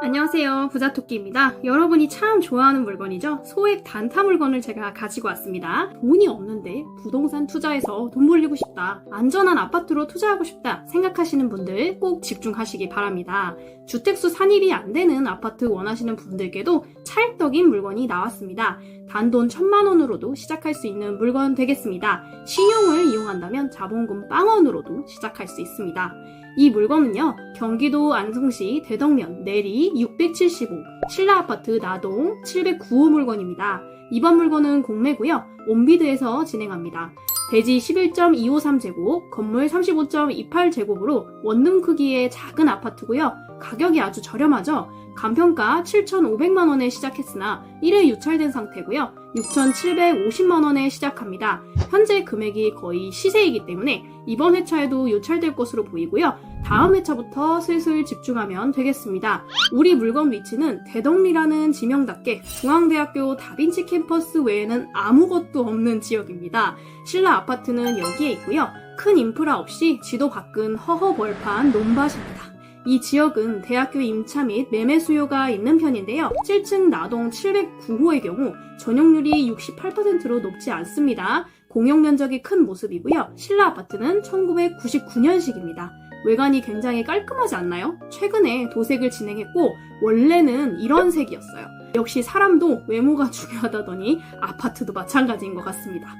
안녕하세요. 부자토끼입니다. 여러분이 참 좋아하는 물건이죠? 소액 단타 물건을 제가 가지고 왔습니다. 돈이 없는데 부동산 투자해서 돈 벌리고 싶다, 안전한 아파트로 투자하고 싶다 생각하시는 분들 꼭 집중하시기 바랍니다. 주택수 산입이 안 되는 아파트 원하시는 분들께도 찰떡인 물건이 나왔습니다. 단돈 1,000만원으로도 시작할 수 있는 물건 되겠습니다. 신용을 이용한다면 자본금 빵원으로도 시작할 수 있습니다. 이 물건은요, 경기도 안성시 대덕면 내리 675 신라아파트 나동 709호 물건입니다. 이번 물건은 공매고요. 온비드에서 진행합니다. 대지 11.253제곱, 건물 35.28제곱으로 원룸 크기의 작은 아파트고요. 가격이 아주 저렴하죠. 간평가 7,500만원에 시작했으나 1회 유찰된 상태고요. 6,750만원에 시작합니다. 현재 금액이 거의 시세이기 때문에 이번 회차에도 유찰될 것으로 보이고요. 다음 회차부터 슬슬 집중하면 되겠습니다. 우리 물건 위치는 대덕리라는 지명답게 중앙대학교 다빈치 캠퍼스 외에는 아무것도 없는 지역입니다. 신라 아파트는 여기에 있고요. 큰 인프라 없이 지도 밖은 허허벌판 논밭입니다. 이 지역은 대학교 임차 및 매매 수요가 있는 편인데요. 7층 나동 709호의 경우 전용률이 68%로 높지 않습니다. 공용 면적이 큰 모습이고요. 신라 아파트는 1999년식입니다. 외관이 굉장히 깔끔하지 않나요? 최근에 도색을 진행했고 원래는 이런 색이었어요. 역시 사람도 외모가 중요하다더니 아파트도 마찬가지인 것 같습니다.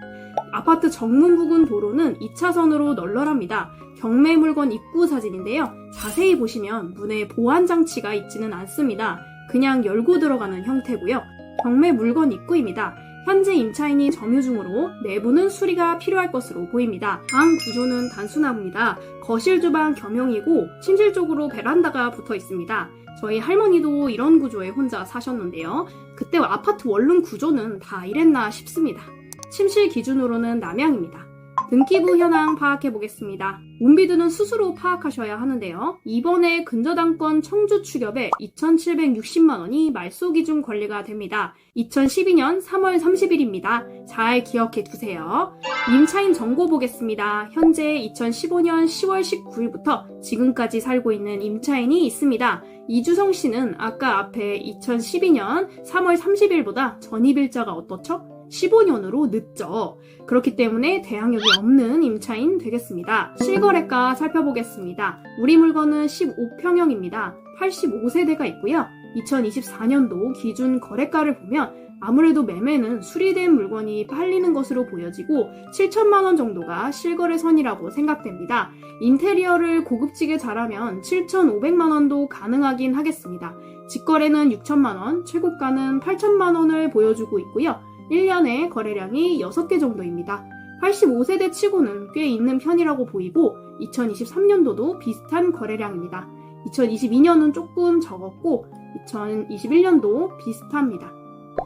아파트 정문 부근 도로는 2차선으로 널널합니다. 경매 물건 입구 사진인데요. 자세히 보시면 문에 보안 장치가 있지는 않습니다. 그냥 열고 들어가는 형태고요. 경매 물건 입구입니다. 현재 임차인이 점유 중으로 내부는 수리가 필요할 것으로 보입니다. 방 구조는 단순합니다. 거실 주방 겸용이고 침실 쪽으로 베란다가 붙어 있습니다. 저희 할머니도 이런 구조에 혼자 사셨는데요. 그때 아파트 원룸 구조는 다 이랬나 싶습니다. 침실 기준으로는 남향입니다. 등기부 현황 파악해보겠습니다. 온비드는 스스로 파악하셔야 하는데요. 이번에 근저당권 청주 추ገብ에 2,760만원이 말소 기준 권리가 됩니다. 2012년 3월 30일입니다. 잘 기억해 두세요. 임차인 정보 보겠습니다. 현재 2015년 10월 19일부터 지금까지 살고 있는 임차인이 있습니다. 이주성 씨는 아까 앞에 2012년 3월 30일보다 전입일자가 어떻죠? 15년으로 늦죠. 그렇기 때문에 대항력이 없는 임차인 되겠습니다. 실거래가 살펴보겠습니다. 우리 물건은 15평형입니다. 85세대가 있고요. 2024년도 기준 거래가를 보면 아무래도 매매는 수리된 물건이 팔리는 것으로 보여지고 7천만원 정도가 실거래선이라고 생각됩니다. 인테리어를 고급지게 잘하면 7,500만원도 가능하긴 하겠습니다. 직거래는 6천만원, 최고가는 8천만원을 보여주고 있고요. 1년에 거래량이 6개 정도입니다. 85세대 치고는 꽤 있는 편이라고 보이고 2023년도도 비슷한 거래량입니다. 2022년은 조금 적었고 2021년도 비슷합니다.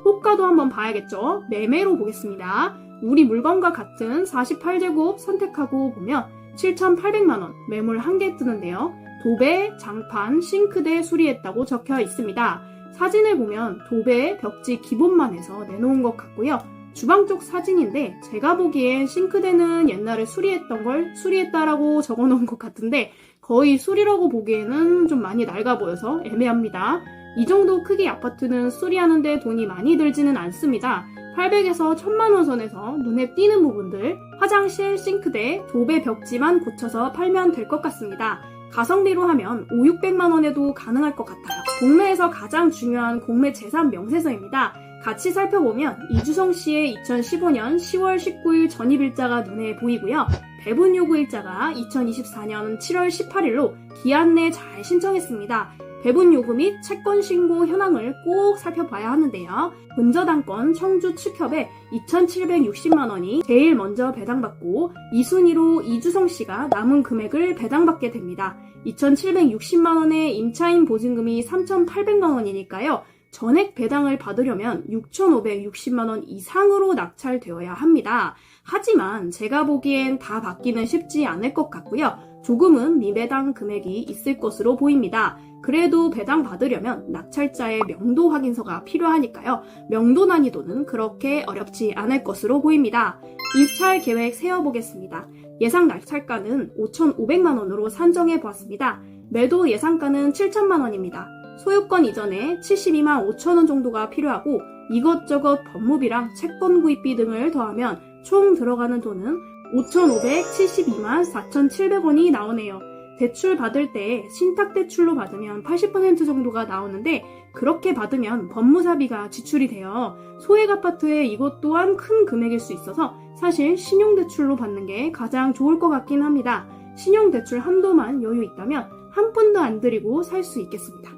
호가도 한번 봐야겠죠? 매매로 보겠습니다. 우리 물건과 같은 48제곱 선택하고 보면 7,800만원 매물 1개 뜨는데요. 도배, 장판, 싱크대 수리했다고 적혀 있습니다. 사진을 보면 도배, 벽지 기본만 해서 내놓은 것 같고요. 주방 쪽 사진인데 제가 보기엔 싱크대는 옛날에 수리했던 걸 수리했다라고 적어놓은 것 같은데 거의 수리라고 보기에는 좀 많이 낡아 보여서 애매합니다. 이 정도 크기 아파트는 수리하는데 돈이 많이 들지는 않습니다. 800에서 1,000만원 선에서 눈에 띄는 부분들, 화장실, 싱크대, 도배 벽지만 고쳐서 팔면 될 것 같습니다. 가성비로 하면 5,600만원에도 가능할 것 같아요. 공매에서 가장 중요한 공매 재산 명세서입니다. 같이 살펴보면 이주성 씨의 2015년 10월 19일 전입일자가 눈에 보이고요. 배분 요구일자가 2024년 7월 18일로 기한 내 잘 신청했습니다. 배분 요구 및 채권 신고 현황을 꼭 살펴봐야 하는데요. 근저당권 청주 축협에 2,760만원이 제일 먼저 배당받고 2순위로 이주성 씨가 남은 금액을 배당받게 됩니다. 2,760만원의 임차인 보증금이 3,800만원이니까요. 전액 배당을 받으려면 6,560만원 이상으로 낙찰되어야 합니다. 하지만 제가 보기엔 다 받기는 쉽지 않을 것 같고요. 조금은 미배당 금액이 있을 것으로 보입니다. 그래도 배당 받으려면 낙찰자의 명도 확인서가 필요하니까요. 명도 난이도는 그렇게 어렵지 않을 것으로 보입니다. 입찰 계획 세워보겠습니다. 예상 낙찰가는 5,500만원으로 산정해 보았습니다. 매도 예상가는 7천만원입니다. 소유권 이전에 72만 5천 원 정도가 필요하고 이것저것 법무비랑 채권 구입비 등을 더하면 총 들어가는 돈은 5,572만 4,700원이 나오네요. 대출 받을 때 신탁대출로 받으면 80% 정도가 나오는데 그렇게 받으면 법무사비가 지출이 돼요. 소액 아파트에 이것 또한 큰 금액일 수 있어서 사실 신용대출로 받는 게 가장 좋을 것 같긴 합니다. 신용대출 한도만 여유 있다면 한 푼도 안 들이고 살 수 있겠습니다.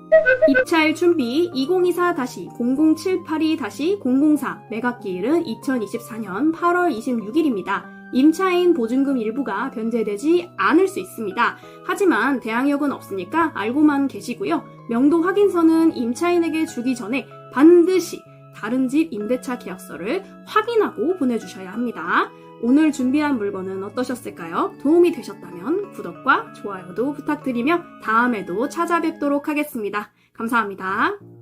입찰 준비 2024-0078이-004 매각기일은 2024년 8월 26일입니다. 임차인 보증금 일부가 변제되지 않을 수 있습니다. 하지만 대항력은 없으니까 알고만 계시고요. 명도 확인서는 임차인에게 주기 전에 반드시 다른 집 임대차 계약서를 확인하고 보내주셔야 합니다. 오늘 준비한 물건은 어떠셨을까요? 도움이 되셨다면 구독과 좋아요도 부탁드리며 다음에도 찾아뵙도록 하겠습니다. 감사합니다.